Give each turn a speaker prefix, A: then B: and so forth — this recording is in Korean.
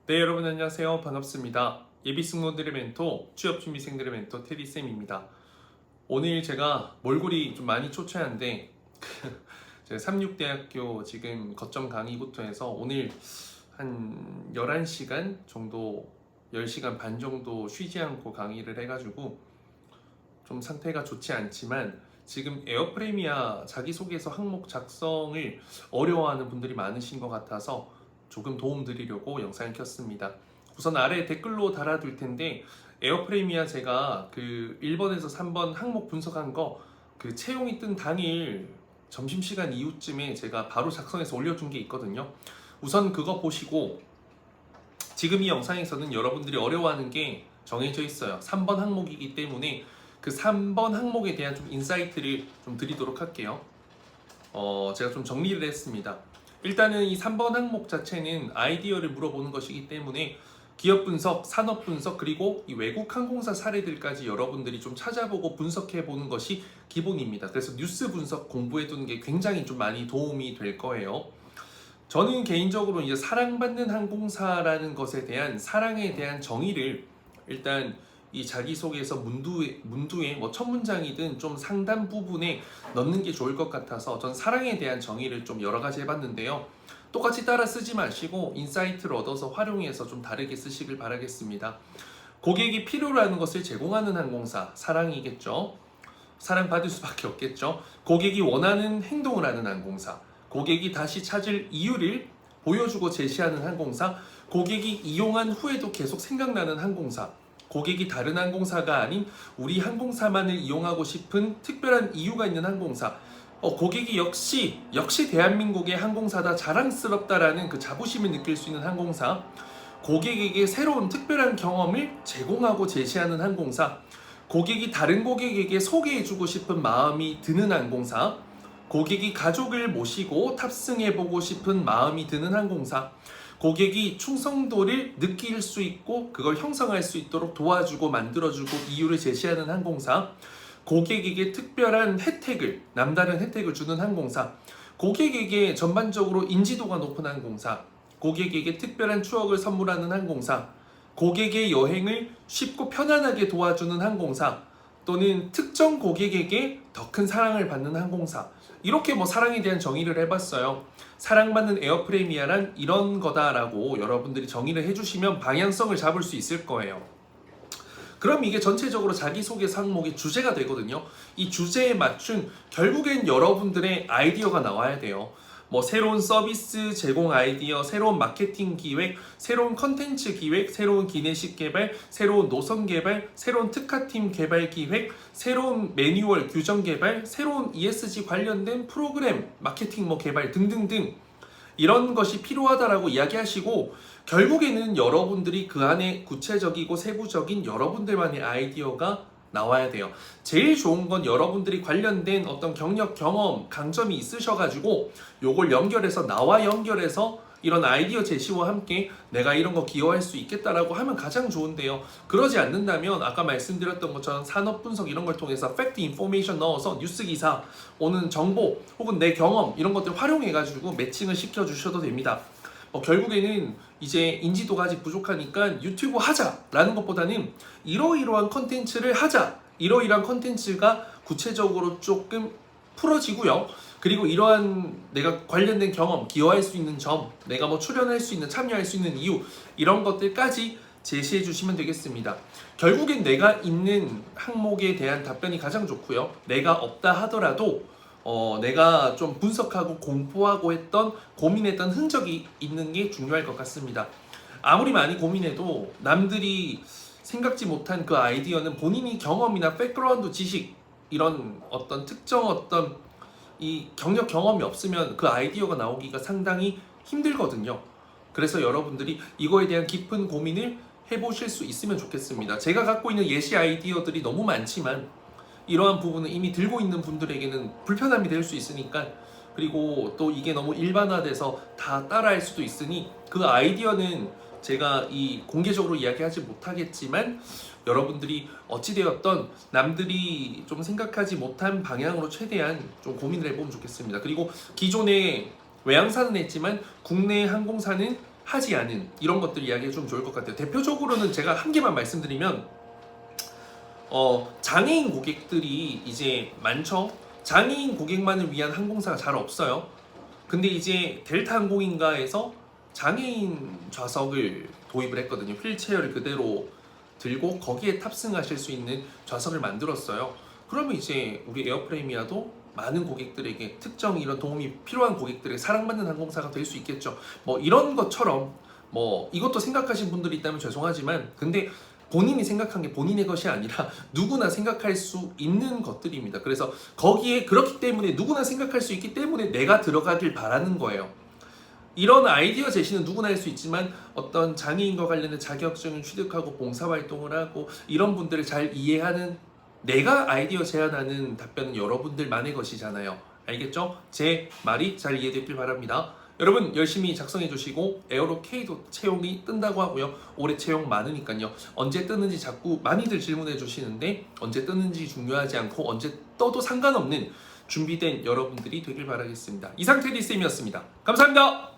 A: 네, 여러분 안녕하세요. 반갑습니다. 예비승무원들의 멘토, 취업준비생들의 멘토 테디쌤입니다. 오늘 제가 몰골이 좀 많이 초췌한데 제가 삼육대학교 지금 거점 강의부터 해서 오늘 한 11시간 정도 10시간 반 정도 쉬지 않고 강의를 해가지고 좀 상태가 좋지 않지만 지금 에어프레미아 자기소개서 항목 작성을 어려워하는 분들이 많으신 것 같아서 조금 도움 드리려고 영상을 켰습니다. 우선 아래 댓글로 달아둘 텐데 에어프레미아 제가 그 1번에서 3번 항목 분석한 거 그 채용이 뜬 당일 점심시간 이후쯤에 제가 바로 작성해서 올려둔 게 있거든요. 우선 그거 보시고 지금 이 영상에서는 여러분들이 어려워하는 게 정해져 있어요. 3번 항목이기 때문에 그 3번 항목에 대한 좀 인사이트를 좀 드리도록 할게요. 제가 좀 정리를 했습니다. 일단은 이 3번 항목 자체는 아이디어를 물어보는 것이기 때문에 기업 분석, 산업 분석, 그리고 이 외국 항공사 사례들까지 여러분들이 좀 찾아보고 분석해 보는 것이 기본입니다. 그래서 뉴스 분석 공부해 두는 게 굉장히 좀 많이 도움이 될 거예요. 저는 개인적으로 이제 사랑받는 항공사라는 것에 대한 사랑에 대한 정의를 일단 이 자기소개서 문두에 뭐 첫 문장이든 좀 상단 부분에 넣는 게 좋을 것 같아서 전 사랑에 대한 정의를 좀 여러 가지 해봤는데요. 똑같이 따라 쓰지 마시고 인사이트를 얻어서 활용해서 좀 다르게 쓰시길 바라겠습니다. 고객이 필요로 하는 것을 제공하는 항공사, 사랑이겠죠. 사랑받을 수밖에 없겠죠. 고객이 원하는 행동을 하는 항공사, 고객이 다시 찾을 이유를 보여주고 제시하는 항공사, 고객이 이용한 후에도 계속 생각나는 항공사, 고객이 다른 항공사가 아닌 우리 항공사만을 이용하고 싶은 특별한 이유가 있는 항공사, 고객이 역시 대한민국의 항공사다 자랑스럽다라는 그 자부심을 느낄 수 있는 항공사, 고객에게 새로운 특별한 경험을 제공하고 제시하는 항공사, 고객이 다른 고객에게 소개해주고 싶은 마음이 드는 항공사, 고객이 가족을 모시고 탑승해보고 싶은 마음이 드는 항공사, 고객이 충성도를 느낄 수 있고 그걸 형성할 수 있도록 도와주고 만들어주고 이유를 제시하는 항공사, 고객에게 특별한 혜택을, 남다른 혜택을 주는 항공사, 고객에게 전반적으로 인지도가 높은 항공사, 고객에게 특별한 추억을 선물하는 항공사, 고객의 여행을 쉽고 편안하게 도와주는 항공사, 또는 특정 고객에게 더 큰 사랑을 받는 항공사, 이렇게 뭐 사랑에 대한 정의를 해봤어요. 사랑받는 에어프레미아란 이런 거다라고 여러분들이 정의를 해주시면 방향성을 잡을 수 있을 거예요. 그럼 이게 전체적으로 자기소개서 항목의 주제가 되거든요. 이 주제에 맞춘 결국엔 여러분들의 아이디어가 나와야 돼요. 뭐 새로운 서비스 제공 아이디어, 새로운 마케팅 기획, 새로운 컨텐츠 기획, 새로운 기내식 개발, 새로운 노선 개발, 새로운 특화팀 개발 기획, 새로운 매뉴얼 규정 개발, 새로운 ESG 관련된 프로그램 마케팅 뭐 개발 등등등 이런 것이 필요하다라고 이야기하시고 결국에는 여러분들이 그 안에 구체적이고 세부적인 여러분들만의 아이디어가 나와야 돼요. 제일 좋은 건 여러분들이 관련된 어떤 경력, 경험, 강점이 있으셔가지고 요걸 연결해서 나와 연결해서 이런 아이디어 제시와 함께 내가 이런 거 기여할 수 있겠다라고 하면 가장 좋은데요. 그러지 않는다면 아까 말씀드렸던 것처럼 산업 분석 이런 걸 통해서 팩트 인포메이션 넣어서 뉴스 기사, 오는 정보 혹은 내 경험 이런 것들 활용해가지고 매칭을 시켜주셔도 됩니다. 결국에는 이제 인지도가 아직 부족하니까 유튜브 하자라는 것보다는 이러이러한 컨텐츠를 하자, 이러이러한 컨텐츠가 구체적으로 조금 풀어지고요. 그리고 이러한 내가 관련된 경험, 기여할 수 있는 점, 내가 뭐 출연할 수 있는, 참여할 수 있는 이유 이런 것들까지 제시해 주시면 되겠습니다. 결국엔 내가 있는 항목에 대한 답변이 가장 좋고요. 내가 없다 하더라도 내가 좀 분석하고 공부하고 했던 고민했던 흔적이 있는 게 중요할 것 같습니다. 아무리 많이 고민해도 남들이 생각지 못한 그 아이디어는 본인이 경험이나 백그라운드 지식 이런 어떤 특정 어떤 이 경력 경험이 없으면 그 아이디어가 나오기가 상당히 힘들거든요. 그래서 여러분들이 이거에 대한 깊은 고민을 해보실 수 있으면 좋겠습니다. 제가 갖고 있는 예시 아이디어들이 너무 많지만 이러한 부분은 이미 들고 있는 분들에게는 불편함이 될 수 있으니까, 그리고 또 이게 너무 일반화돼서 다 따라할 수도 있으니 그 아이디어는 제가 이 공개적으로 이야기하지 못하겠지만 여러분들이 어찌되었던 남들이 좀 생각하지 못한 방향으로 최대한 좀 고민을 해보면 좋겠습니다. 그리고 기존에 외항사는 했지만 국내 항공사는 하지 않은 이런 것들 이야기해 주면 좋을 것 같아요. 대표적으로는 제가 한 개만 말씀드리면 장애인 고객들이 이제 많죠. 장애인 고객만을 위한 항공사가 잘 없어요. 근데 이제 델타 항공인가에서 장애인 좌석을 도입을 했거든요. 휠체어를 그대로 들고 거기에 탑승하실 수 있는 좌석을 만들었어요. 그러면 이제 우리 에어프레미아도 많은 고객들에게 특정 이런 도움이 필요한 고객들에게 사랑받는 항공사가 될 수 있겠죠. 뭐 이런 것처럼 뭐 이것도 생각하신 분들이 있다면 죄송하지만 근데 본인이 생각한 게 본인의 것이 아니라 누구나 생각할 수 있는 것들입니다. 그래서 거기에 그렇기 때문에 누구나 생각할 수 있기 때문에 내가 들어가길 바라는 거예요. 이런 아이디어 제시는 누구나 할 수 있지만 어떤 장애인과 관련된 자격증을 취득하고 봉사활동을 하고 이런 분들을 잘 이해하는 내가 아이디어 제안하는 답변은 여러분들만의 것이잖아요. 알겠죠? 제 말이 잘 이해됐길 바랍니다. 여러분 열심히 작성해 주시고 에어로 K도 채용이 뜬다고 하고요. 올해 채용 많으니까요. 언제 뜨는지 자꾸 많이들 질문해 주시는데 언제 뜨는지 중요하지 않고 언제 떠도 상관없는 준비된 여러분들이 되길 바라겠습니다. 이상 테디쌤이었습니다. 감사합니다.